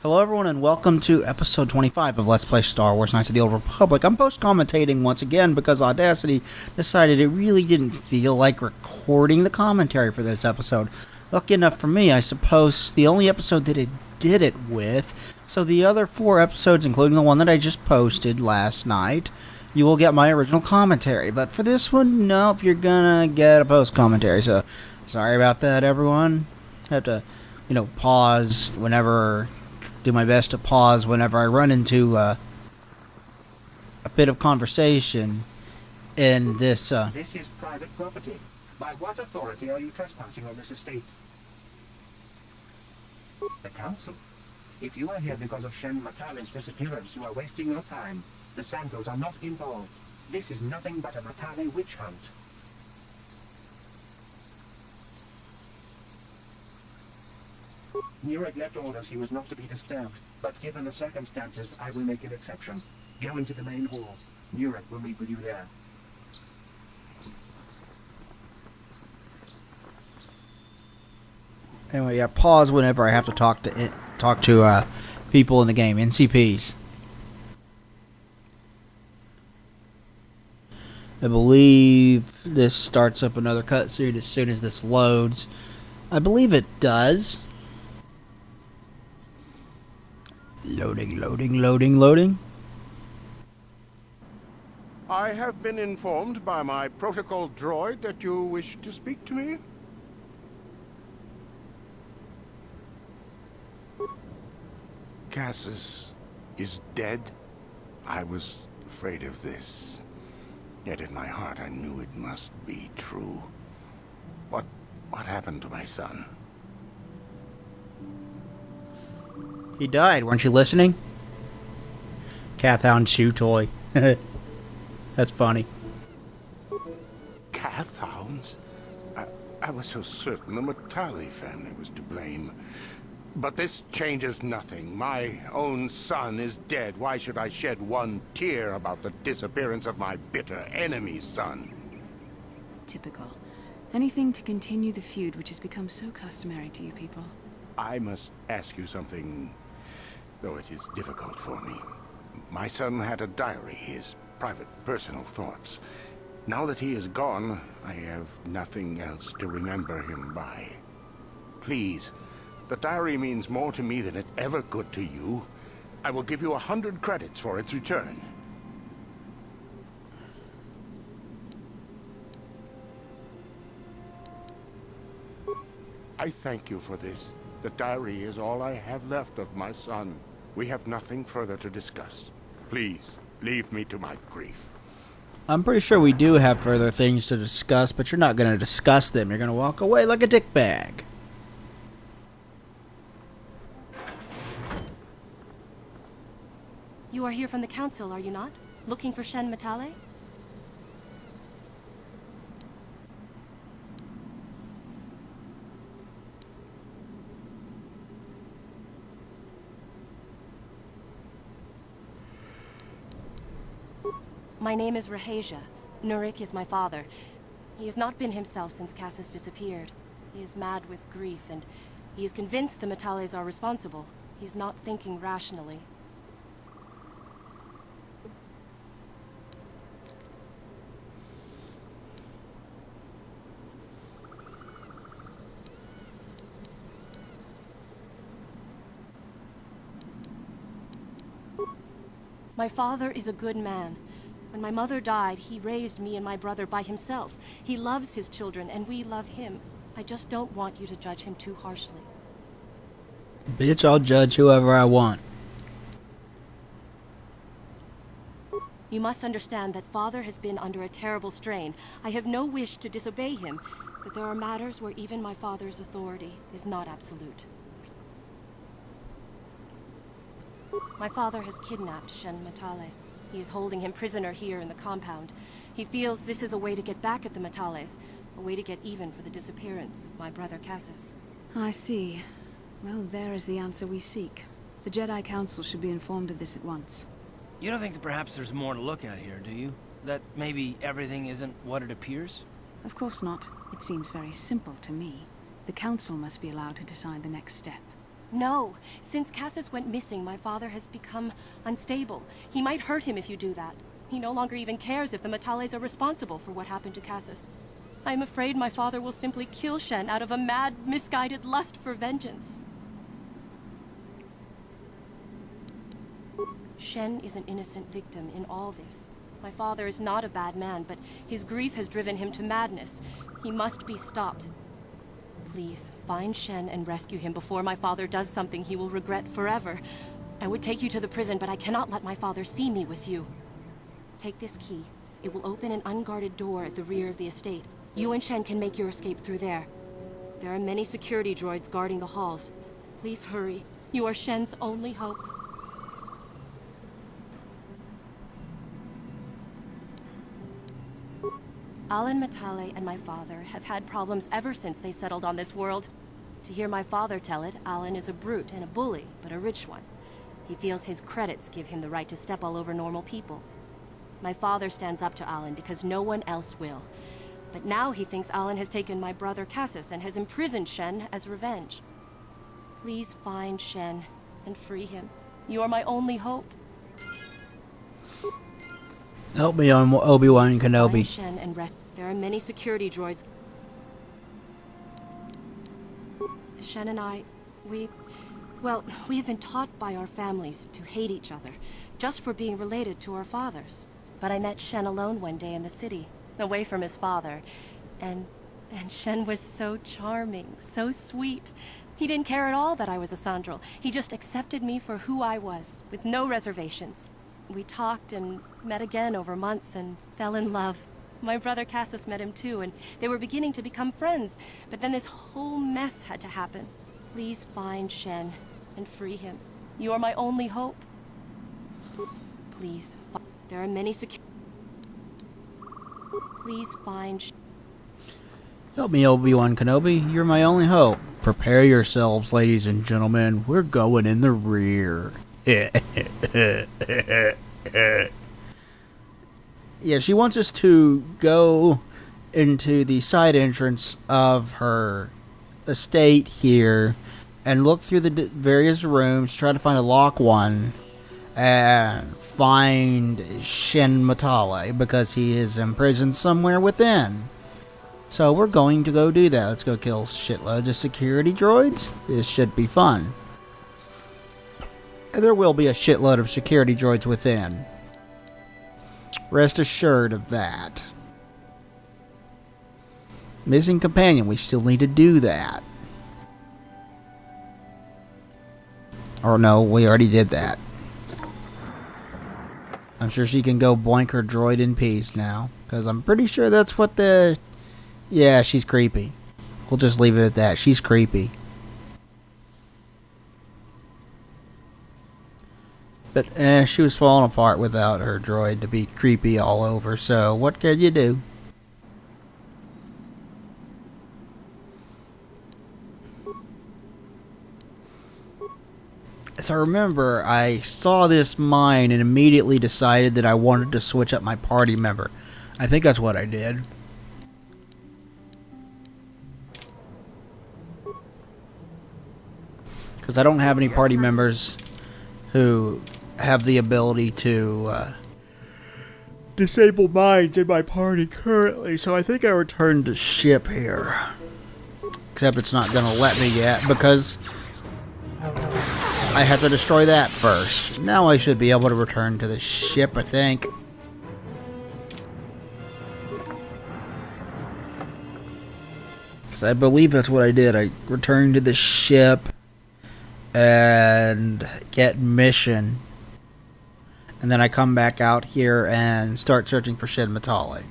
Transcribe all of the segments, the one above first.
Hello everyone and welcome to episode 25 of Let's Play Star Wars Knights of the Old Republic. I'm post-commentating once again because Audacity decided it really didn't feel like recording the commentary for this episode. Lucky enough for me, I suppose, the only episode that it did it with, so the other 4 episodes, including the one that I just posted last night, you will get my original commentary. But for this one, nope, you're gonna get a post-commentary, so sorry about that everyone. I have to, pause whenever... do my best to pause whenever I run into a bit of conversation in this. This is private property. By what authority are you trespassing on this estate? The council. If you are here because of Shen Matales' disappearance, you are wasting your time. The Sandrals are not involved. This is nothing but a Matale witch hunt. Nurek left orders he was not to be disturbed, but given the circumstances, I will make an exception. Go into the main hall. Nurek will meet with you there. Anyway, yeah, pause whenever I have to talk to people in the game, NCPs. I believe this starts up another cutscene as soon as this loads. I believe it does. Loading. I have been informed by my protocol droid that you wish to speak to me. Cassius is dead? I was afraid of this. Yet in my heart I knew it must be true. What happened to my son? He died. Weren't you listening? Cathound chew toy. That's funny. Cathounds? I was so certain the Matale family was to blame. But this changes nothing. My own son is dead. Why should I shed one tear about the disappearance of my bitter enemy's son? Typical. Anything to continue the feud which has become so customary to you people. I must ask you something, though it is difficult for me. My son had a diary, his private, personal thoughts. Now that he is gone, I have nothing else to remember him by. Please, the diary means more to me than it ever could to you. I will give you 100 credits for its return. I thank you for this. The diary is all I have left of my son. We have nothing further to discuss. Please, leave me to my grief. I'm pretty sure we do have further things to discuss, but you're not going to discuss them. You're going to walk away like a dickbag. You are here from the council, are you not? Looking for Shen Matale? My name is Rahasia. Nurek is my father. He has not been himself since Cassius disappeared. He is mad with grief, and he is convinced the Matales are responsible. He's not thinking rationally. My father is a good man. When my mother died, he raised me and my brother by himself. He loves his children, and we love him. I just don't want you to judge him too harshly. Bitch, I'll judge whoever I want. You must understand that father has been under a terrible strain. I have no wish to disobey him, but there are matters where even my father's authority is not absolute. My father has kidnapped Shen Matale. He is holding him prisoner here in the compound. He feels this is a way to get back at the Matales, a way to get even for the disappearance of my brother Cassius. I see. Well, there is the answer we seek. The Jedi Council should be informed of this at once. You don't think that perhaps there's more to look at here, do you? That maybe everything isn't what it appears? Of course not. It seems very simple to me. The Council must be allowed to decide the next step. No. Since Cassis went missing, my father has become unstable. He might hurt him if you do that. He no longer even cares if the Matales are responsible for what happened to Cassis. I am afraid my father will simply kill Shen out of a mad, misguided lust for vengeance. Shen is an innocent victim in all this. My father is not a bad man, but his grief has driven him to madness. He must be stopped. Please, find Shen and rescue him before my father does something he will regret forever. I would take you to the prison, but I cannot let my father see me with you. Take this key. It will open an unguarded door at the rear of the estate. You and Shen can make your escape through there. There are many security droids guarding the halls. Please hurry. You are Shen's only hope. Alan Matale and my father have had problems ever since they settled on this world. To hear my father tell it, Alan is a brute and a bully, but a rich one. He feels his credits give him the right to step all over normal people. My father stands up to Alan because no one else will. But now he thinks Alan has taken my brother Cassis and has imprisoned Shen as revenge. Please find Shen and free him. You are my only hope. Help me on Obi-Wan Kenobi. Find Shen and there are many security droids. Shen and I, we have been taught by our families to hate each other, just for being related to our fathers. But I met Shen alone one day in the city, away from his father, and Shen was so charming, so sweet. He didn't care at all that I was a Sandral. He just accepted me for who I was, with no reservations. We talked and met again over months and fell in love. My brother Cassis met him too, and they were beginning to become friends. But then this whole mess had to happen. Please find Shen and free him. You are my only hope. Please. There are many Please find Help me, Obi-Wan Kenobi. You're my only hope. Prepare yourselves, ladies and gentlemen. We're going in the rear. Yeah, she wants us to go into the side entrance of her estate here and look through the various rooms, try to find a lock one, and find Shen Matale because he is imprisoned somewhere within. So we're going to go do that. Let's go kill shitloads of security droids. This should be fun. And there will be a shitload of security droids within. Rest assured of that. Missing companion, we still need to do that. Or no, we already did that. I'm sure she can go blank her droid in peace now. Because I'm pretty sure that's what the... Yeah, she's creepy. We'll just leave it at that. She's creepy. But she was falling apart without her droid to be creepy all over, so what can you do? As I remember, I saw this mine and immediately decided that I wanted to switch up my party member. I think that's what I did. Because I don't have any party members who have the ability to disable mines in my party currently, so I think I returned to ship here. Except it's not going to let me yet because I have to destroy that first. Now I should be able to return to the ship, I think. Because I believe that's what I did. I returned to the ship and get mission, and then I come back out here and start searching for Shen Matale.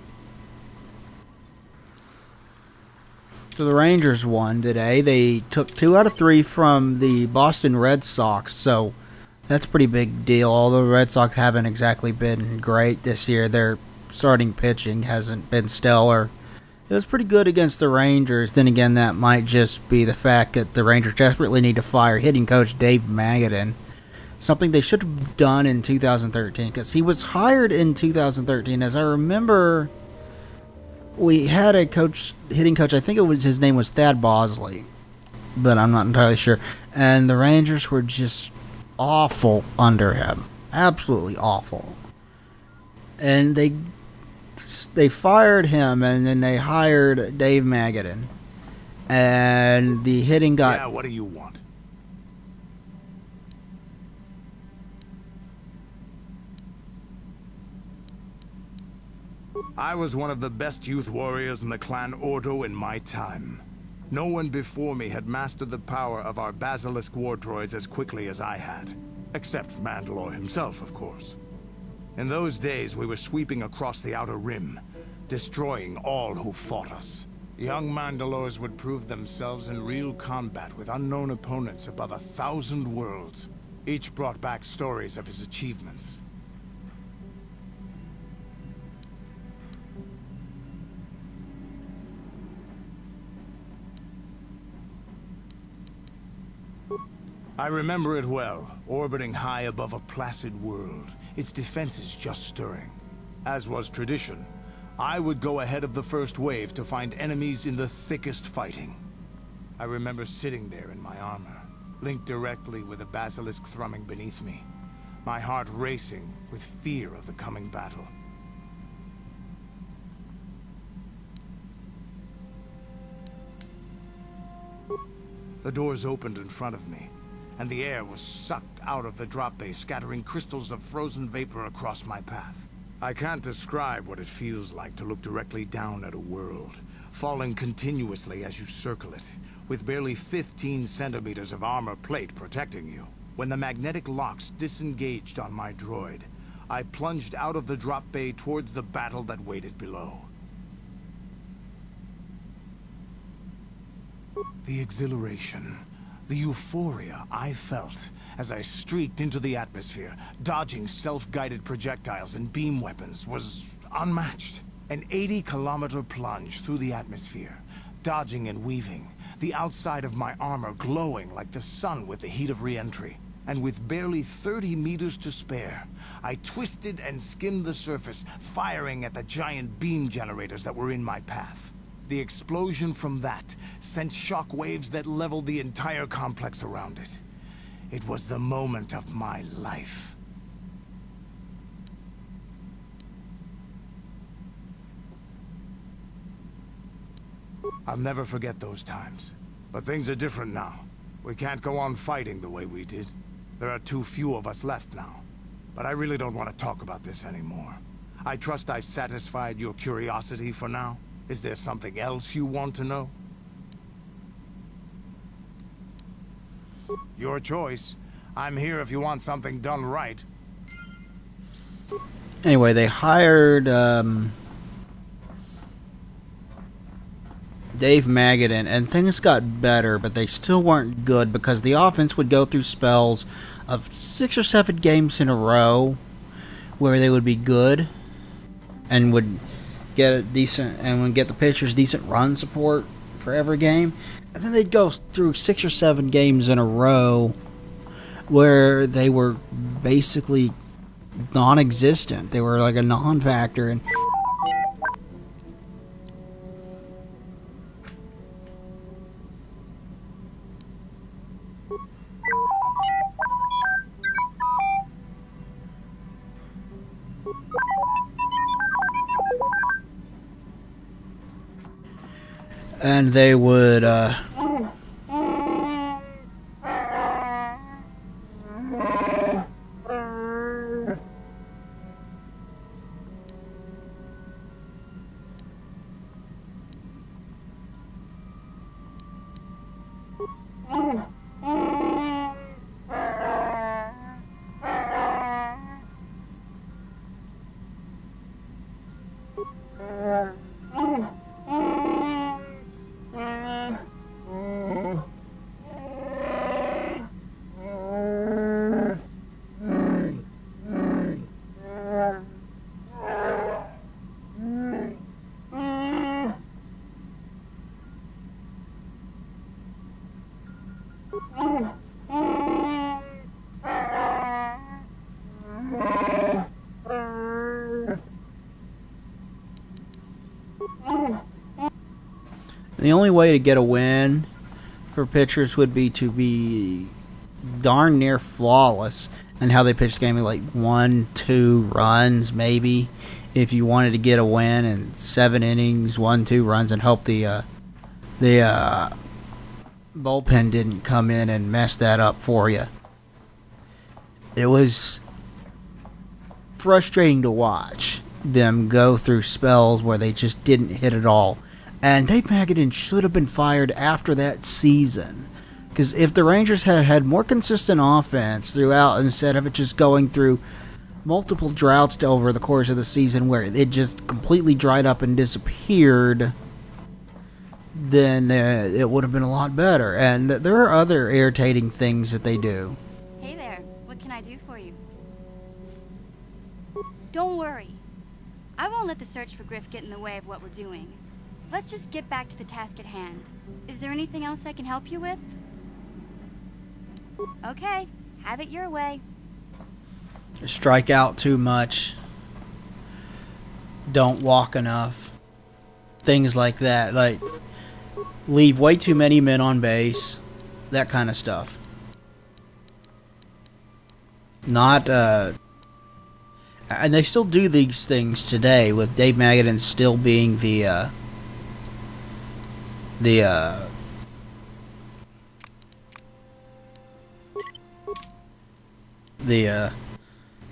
So the Rangers won today. They took 2 out of 3 from the Boston Red Sox, so that's a pretty big deal. Although the Red Sox haven't exactly been great this year, their starting pitching hasn't been stellar. It was pretty good against the Rangers. Then again, that might just be the fact that the Rangers desperately need to fire hitting coach Dave Magadan. Something they should have done in 2013, because he was hired in 2013. As I remember, we had a hitting coach, I think his name was Thad Bosley, but I'm not entirely sure. and the Rangers were just awful under him. Absolutely awful. And they fired him, and then they hired Dave Magadan. And the hitting got... Yeah, what do you want? I was one of the best youth warriors in the clan Ordo in my time. No one before me had mastered the power of our basilisk war droids as quickly as I had. Except Mandalore himself, of course. In those days, we were sweeping across the Outer Rim, destroying all who fought us. Young Mandalores would prove themselves in real combat with unknown opponents above 1,000 worlds. Each brought back stories of his achievements. I remember it well, orbiting high above a placid world, its defenses just stirring. As was tradition, I would go ahead of the first wave to find enemies in the thickest fighting. I remember sitting there in my armor, linked directly with a basilisk thrumming beneath me, my heart racing with fear of the coming battle. The doors opened in front of me, and the air was sucked out of the drop bay, scattering crystals of frozen vapor across my path. I can't describe what it feels like to look directly down at a world, falling continuously as you circle it, with barely 15 centimeters of armor plate protecting you. When the magnetic locks disengaged on my droid, I plunged out of the drop bay towards the battle that waited below. The exhilaration, the euphoria I felt as I streaked into the atmosphere, dodging self-guided projectiles and beam weapons, was unmatched. An 80-kilometer plunge through the atmosphere, dodging and weaving, the outside of my armor glowing like the sun with the heat of re-entry. And with barely 30 meters to spare, I twisted and skimmed the surface, firing at the giant beam generators that were in my path. The explosion from that sent shock waves that leveled the entire complex around it. It was the moment of my life. I'll never forget those times. But things are different now. We can't go on fighting the way we did. There are too few of us left now. But I really don't want to talk about this anymore. I trust I've satisfied your curiosity for now. Is there something else you want to know? Your choice. I'm here if you want something done right. Anyway, they hired Dave Magadan, and things got better, but they still weren't good because the offense would go through spells of 6 or 7 games in a row where they would be good and would get a decent and would get the pitchers decent run support for every game, and then they'd go through 6 or 7 games in a row where they were basically non-existent. They were like a non-factor, and they would the only way to get a win for pitchers would be to be darn near flawless and how they pitch the game, like 1-2 runs maybe, if you wanted to get a win in 7 innings, 1-2 runs, and hope the bullpen didn't come in and mess that up for you. It was frustrating to watch them go through spells where they just didn't hit at all. And Dave Magadan should have been fired after that season. Because if the Rangers had had more consistent offense throughout, instead of it just going through multiple droughts over the course of the season where it just completely dried up and disappeared, then it would have been a lot better. And there are other irritating things that they do. Hey there, what can I do for you? Don't worry. I won't let the search for Griff get in the way of what we're doing. Let's just get back to the task at hand. Is there anything else I can help you with? Okay, have it your way. Strike out too much. Don't walk enough. Things like that. Like, leave way too many men on base. That kind of stuff. Not, and they still do these things today, with Dave Magadan still being the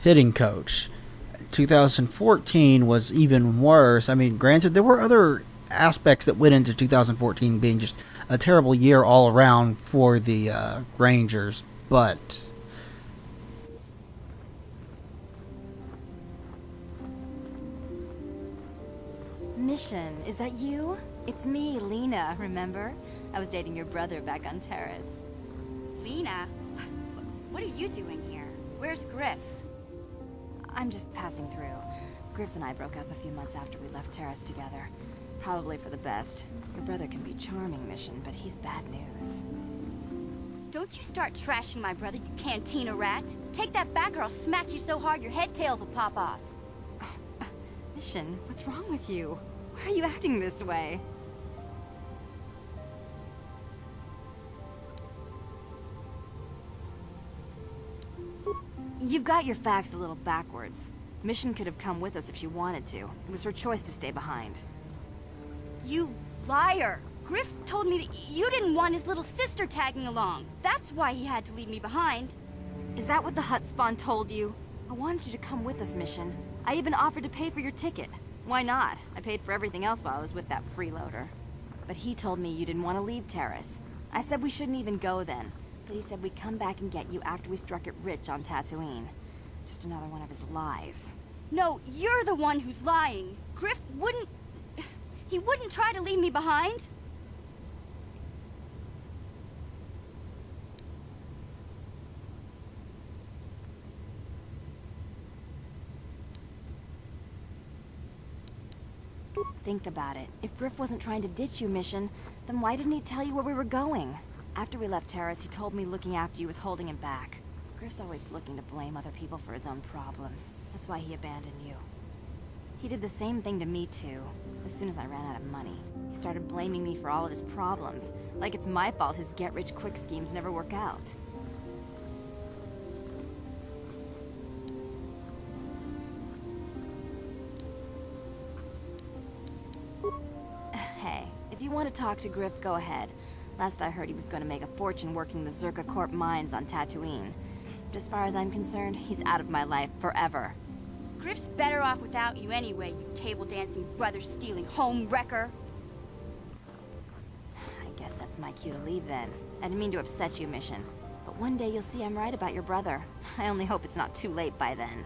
hitting coach. 2014 was even worse. I mean, granted, there were other aspects that went into 2014 being just a terrible year all around for the Rangers, but Mission, is that you? It's me, Lena, remember? I was dating your brother back on Terrace. Lena? What are you doing here? Where's Griff? I'm just passing through. Griff and I broke up a few months after we left Terrace together. Probably for the best. Your brother can be charming, Mission, but he's bad news. Don't you start trashing my brother, you cantina rat. Take that back or I'll smack you so hard your head tails will pop off. Mission, what's wrong with you? Why are you acting this way? You've got your facts a little backwards. Mission could have come with us if she wanted to. It was her choice to stay behind. You liar! Griff told me that you didn't want his little sister tagging along. That's why he had to leave me behind. Is that what the Hut Spawn told you? I wanted you to come with us, Mission. I even offered to pay for your ticket. Why not? I paid for everything else while I was with that freeloader. But he told me you didn't want to leave Terrace. I said we shouldn't even go then. But he said we'd come back and get you after we struck it rich on Tatooine. Just another one of his lies. No, you're the one who's lying. Griff wouldn't... He wouldn't try to leave me behind. Think about it. If Griff wasn't trying to ditch you, Mission, then why didn't he tell you where we were going? After we left Terrace, he told me looking after you was holding him back. Griff's always looking to blame other people for his own problems. That's why he abandoned you. He did the same thing to me, too. As soon as I ran out of money, he started blaming me for all of his problems. Like it's my fault his get-rich-quick schemes never work out. Hey, if you want to talk to Griff, go ahead. Last I heard, he was going to make a fortune working the Zerka Corp mines on Tatooine. But as far as I'm concerned, he's out of my life forever. Griff's better off without you anyway, you table-dancing, brother-stealing home wrecker. I guess that's my cue to leave then. I didn't mean to upset you, Mission. But one day you'll see I'm right about your brother. I only hope it's not too late by then.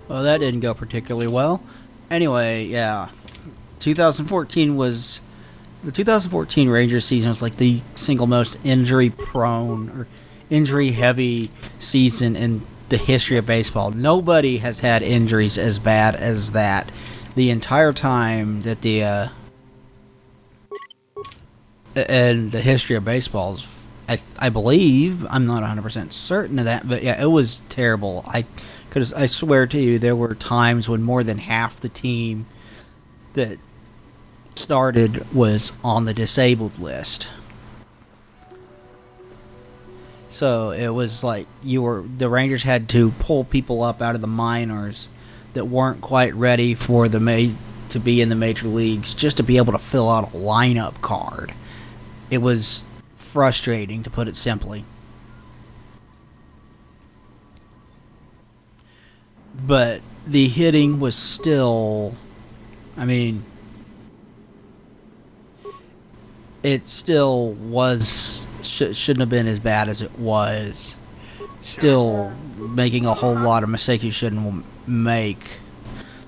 Well, that didn't go particularly well. Anyway, yeah. 2014 was... The 2014 Rangers season was like the single most injury-prone or injury-heavy season in the history of baseball. Nobody has had injuries as bad as that the entire time that the and the history of baseball is, I believe, I'm not 100% certain of that, but yeah, it was terrible. I swear to you, there were times when more than half the team that started was on the disabled list. So it was like the Rangers had to pull people up out of the minors that weren't quite ready for to be in the major leagues just to be able to fill out a lineup card. It was frustrating, to put it simply. But the hitting was still, I mean, it still was, shouldn't have been as bad as it was. Still making a whole lot of mistakes you shouldn't make.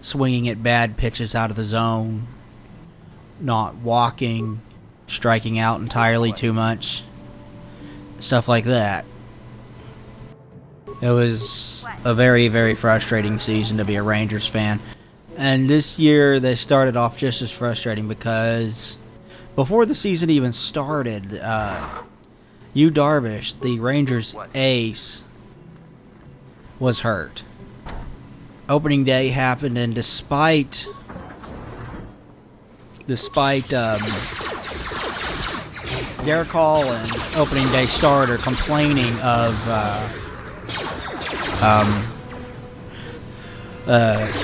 Swinging at bad pitches out of the zone. Not walking. Striking out entirely too much. Stuff like that. It was a very, very frustrating season to be a Rangers fan. And this year they started off just as frustrating because before the season even started, Yu Darvish, the Rangers ace, was hurt. Opening day happened, and despite Derek Hall and opening day starter complaining of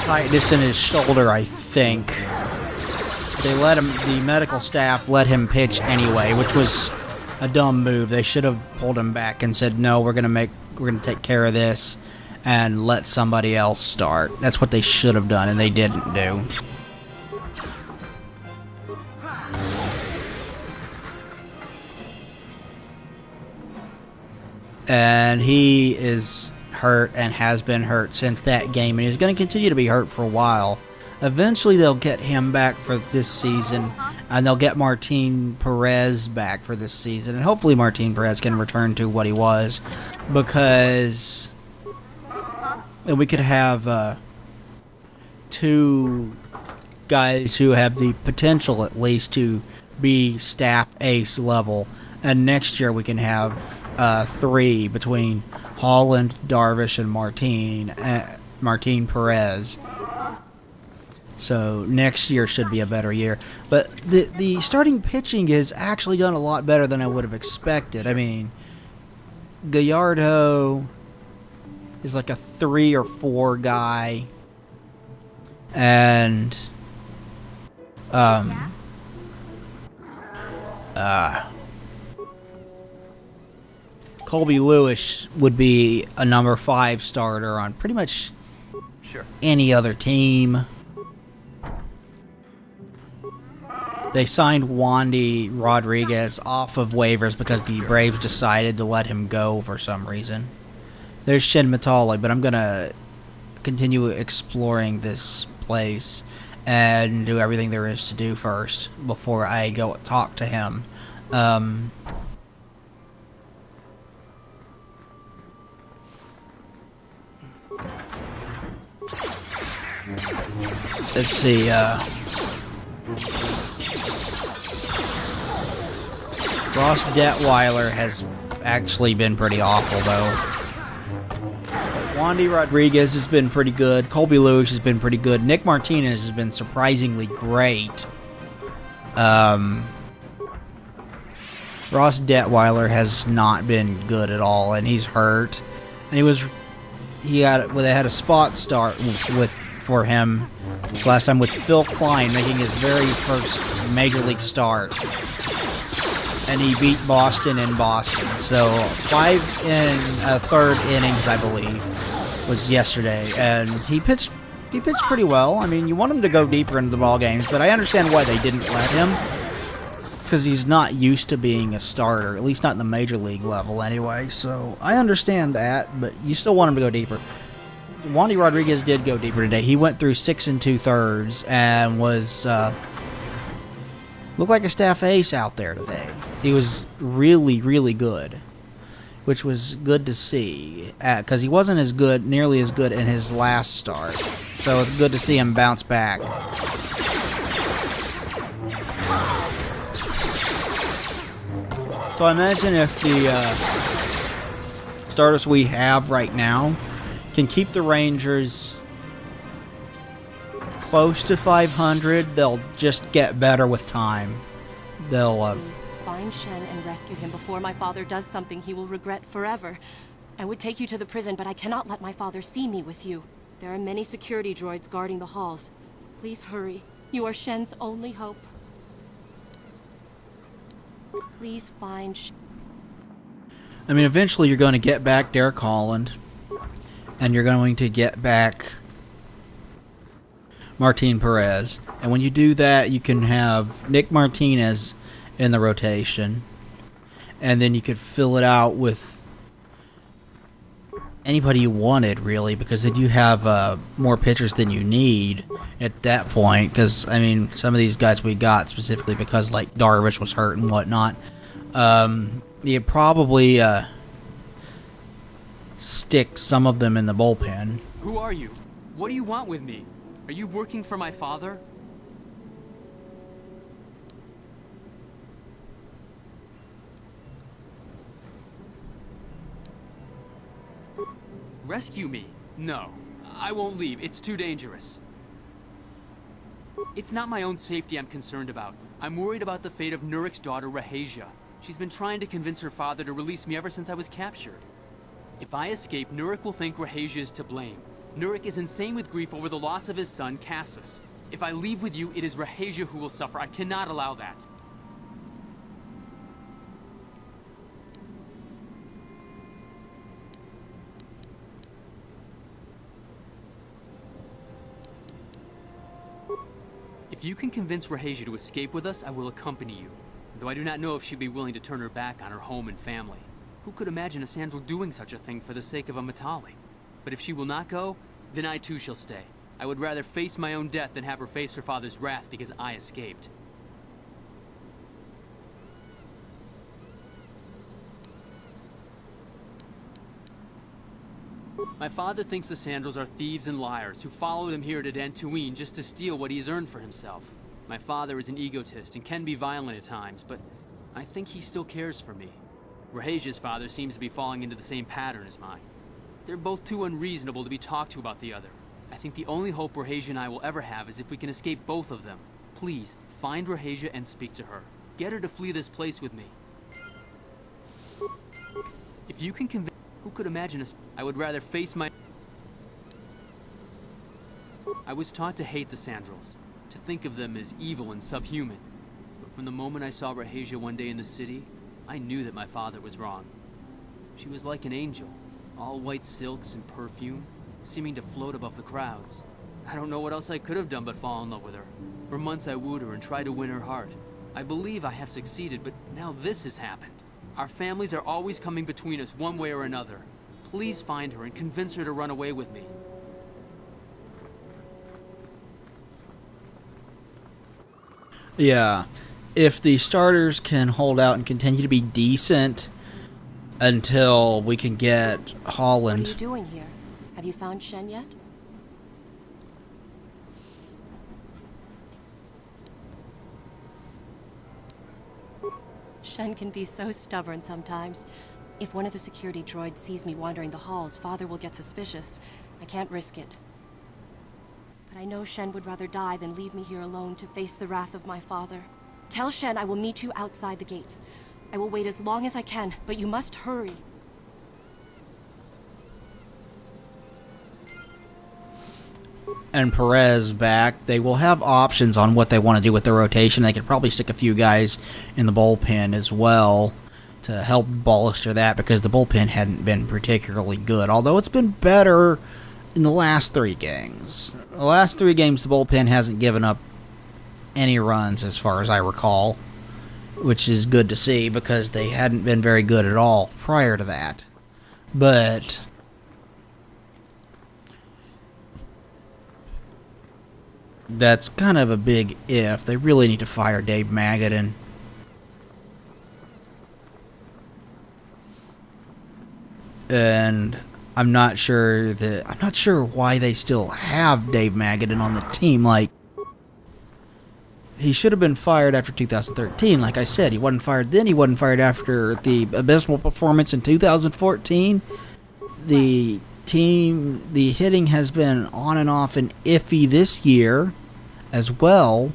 tightness in his shoulder, I think the medical staff let him pitch anyway, which was a dumb move. They should have pulled him back and said, no, we're gonna take care of this and let somebody else start. That's what they should have done, and they didn't do. And he is hurt and has been hurt since that game, and he's going to continue to be hurt for a while. Eventually they'll get him back for this season, and they'll get Martin Perez back for this season, and hopefully Martin Perez can return to what he was, because we could have two guys who have the potential at least to be staff ace level, and next year we can have three between Holland, Darvish, and Martin Perez. So next year should be a better year. But the starting pitching has actually done a lot better than I would have expected. I mean, Gallardo is like a 3 or 4 guy. And Colby Lewis would be a number 5 starter on pretty much any other team. They signed Wandy Rodriguez off of waivers because the Braves decided to let him go for some reason. There's Shin Matales, but I'm going to continue exploring this place and do everything there is to do first before I go talk to him. Let's see, Ross Detweiler has actually been pretty awful, though. Wandy Rodriguez has been pretty good. Colby Lewis has been pretty good. Nick Martinez has been surprisingly great. Ross Detweiler has not been good at all, and he's hurt. And they had a spot start for him this last time with Phil Klein making his very first major league start. And he beat Boston in Boston. So 5 1/3 innings, I believe, was yesterday, and he pitched pretty well. I mean, you want him to go deeper into the ball games, but I understand why they didn't let him, because he's not used to being a starter, at least not in the major league level anyway. So I understand that, but you still want him to go deeper. Wandy Rodriguez did go deeper today. He went through 6 2/3 and was looked like a staff ace out there today. He was really, really good, which was good to see, because he wasn't nearly as good in his last start. So it's good to see him bounce back. So I imagine if the starters we have right now can keep the Rangers close to 500. They'll just get better with time. They'll, Please, find Shen and rescue him before my father does something he will regret forever. I would take you to the prison, but I cannot let my father see me with you. There are many security droids guarding the halls. Please hurry. You are Shen's only hope. Please find I mean, eventually you're going to get back Derek Holland, and you're going to get back Martin Perez. And when you do that, you can have Nick Martinez in the rotation, and then you could fill it out with anybody you wanted, really, because then you have more pitchers than you need at that point. Because, I mean, some of these guys we got specifically because, like, Darvish was hurt and whatnot. You probably stick some of them in the bullpen. Who are you? What do you want with me? Are you working for my father? Rescue me? No. I won't leave. It's too dangerous. It's not my own safety I'm concerned about. I'm worried about the fate of Nurik's daughter, Rahasia. She's been trying to convince her father to release me ever since I was captured. If I escape, Nurik will think Rahasia is to blame. Nurik is insane with grief over the loss of his son, Cassus. If I leave with you, it is Rahasia who will suffer. I cannot allow that. If you can convince Rahasia to escape with us, I will accompany you. Though I do not know if she'd be willing to turn her back on her home and family. Who could imagine a Sandral doing such a thing for the sake of a Matale? But if she will not go, then I too shall stay. I would rather face my own death than have her face her father's wrath because I escaped. My father thinks the Sandrals are thieves and liars who followed him here to Dantooine just to steal what he's earned for himself. My father is an egotist and can be violent at times, but I think he still cares for me. Rahasia's father seems to be falling into the same pattern as mine. They're both too unreasonable to be talked to about the other. I think the only hope Rahasia and I will ever have is if we can escape both of them. Please, find Rahasia and speak to her. Get her to flee this place with me. If you can convince... Who could imagine us? I would rather face my... I was taught to hate the Sandrals, to think of them as evil and subhuman. But from the moment I saw Rahasia one day in the city, I knew that my father was wrong. She was like an angel, all white silks and perfume, seeming to float above the crowds. I don't know what else I could have done but fall in love with her. For months I wooed her and tried to win her heart. I believe I have succeeded, but now this has happened. Our families are always coming between us one way or another. Please find her and convince her to run away with me. Yeah. If the starters can hold out and continue to be decent until we can get Holland. What are you doing here? Have you found Shen yet? Shen can be so stubborn sometimes. If one of the security droids sees me wandering the halls, Father will get suspicious. I can't risk it. But I know Shen would rather die than leave me here alone to face the wrath of my father. Tell Shen I will meet you outside the gates. I will wait as long as I can, but you must hurry. And Perez back, they will have options on what they want to do with the rotation. They could probably stick a few guys in the bullpen as well to help bolster that, because the bullpen hadn't been particularly good, although it's been better in the last 3 games. The last 3 games, the bullpen hasn't given up any runs as far as I recall, which is good to see because they hadn't been very good at all prior to that. But that's kind of a big if. They really need to fire Dave Magadan. And I'm not sure why they still have Dave Magadan on the team. Like, he should have been fired after 2013. Like I said, he wasn't fired then. He wasn't fired after the abysmal performance in 2014. The the hitting has been on and off and iffy this year as well,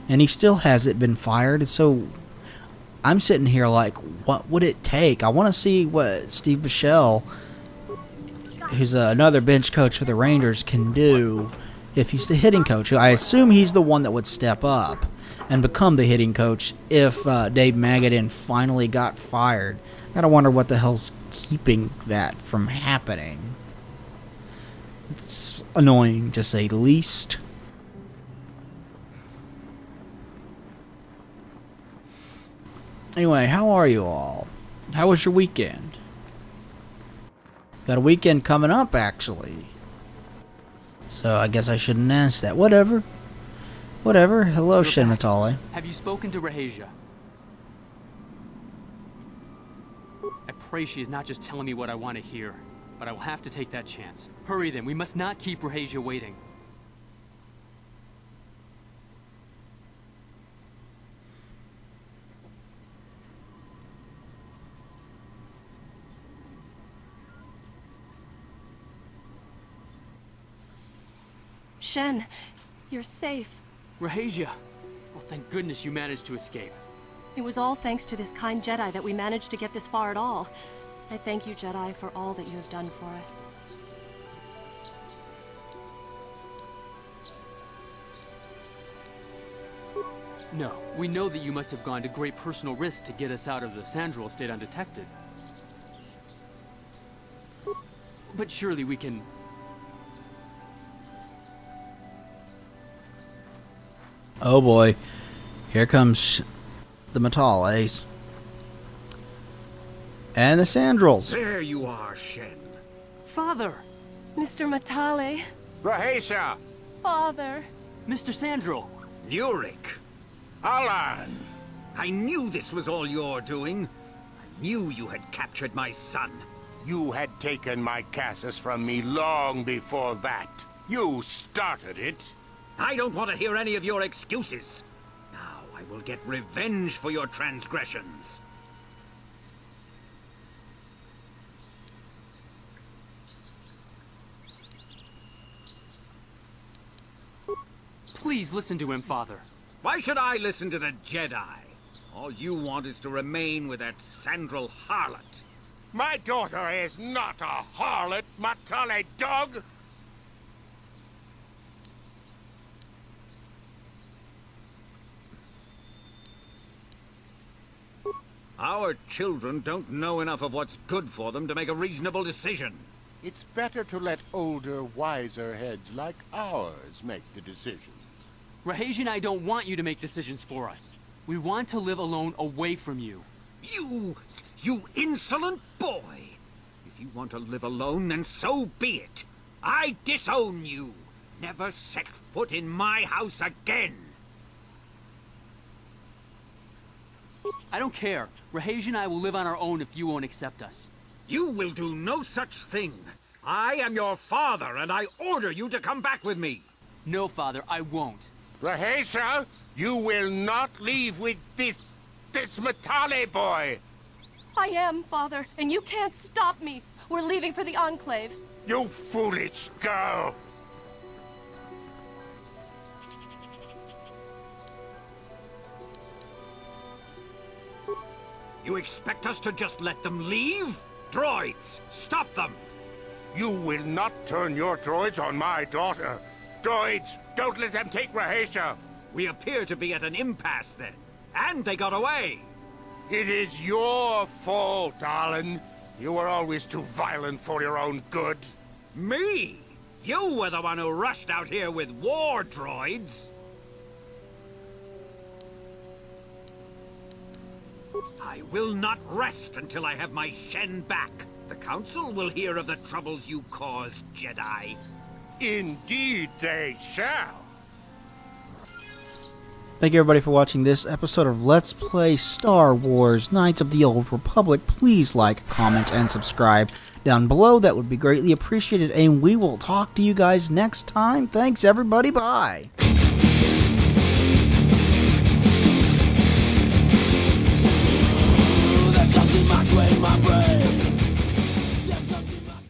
and he still hasn't been fired. And so I'm sitting here like, what would it take? I want to see what Steve Bichelle, who's another bench coach for the Rangers, can do if he's the hitting coach. I assume he's the one that would step up and become the hitting coach if Dave Magadan finally got fired. I gotta wonder what the hell's keeping that from happening. It's annoying, to say the least. Anyway, how are you all? How was your weekend? Got a weekend coming up, actually. So I guess I shouldn't ask that. Whatever. Hello, Shin Matale. Have you spoken to Rahasia? I pray she is not just telling me what I want to hear, but I will have to take that chance. Hurry then, we must not keep Rahasia waiting. Shen, you're safe. Rahasia! Well, thank goodness you managed to escape. It was all thanks to this kind Jedi that we managed to get this far at all. I thank you, Jedi, for all that you have done for us. No, we know that you must have gone to great personal risk to get us out of the Sandrals state undetected. But surely we can... Oh boy. Here comes the Matales. And the Sandrals. There you are, Shen. Father! Mr. Matale. Rahasia! Father. Mr. Sandral! Nurik. Alan! I knew this was all your doing. I knew you had captured my son. You had taken my Cassus from me long before that. You started it. I don't want to hear any of your excuses. Now I will get revenge for your transgressions. Please listen to him, Father. Why should I listen to the Jedi? All you want is to remain with that Sandral harlot. My daughter is not a harlot, Matale dog! Our children don't know enough of what's good for them to make a reasonable decision. It's better to let older, wiser heads like ours make the decisions. Rahasia and I don't want you to make decisions for us. We want to live alone away from you. You insolent boy! If you want to live alone, then so be it. I disown you. Never set foot in my house again. I don't care. Rahasia and I will live on our own if you won't accept us. You will do no such thing. I am your father, and I order you to come back with me. No, Father, I won't. Rahasia, you will not leave with this Matale boy! I am, Father, and you can't stop me. We're leaving for the Enclave. You foolish girl! You expect us to just let them leave? Droids, stop them! You will not turn your droids on my daughter. Droids, don't let them take Rahasia. We appear to be at an impasse then. And they got away. It is your fault, Alan. You were always too violent for your own good. Me? You were the one who rushed out here with war droids. I will not rest until I have my Shen back. The Council will hear of the troubles you caused, Jedi. Indeed they shall. Thank you everybody for watching this episode of Let's Play Star Wars Knights of the Old Republic. Please like, comment, and subscribe down below. That would be greatly appreciated, and we will talk to you guys next time. Thanks everybody, bye! My brain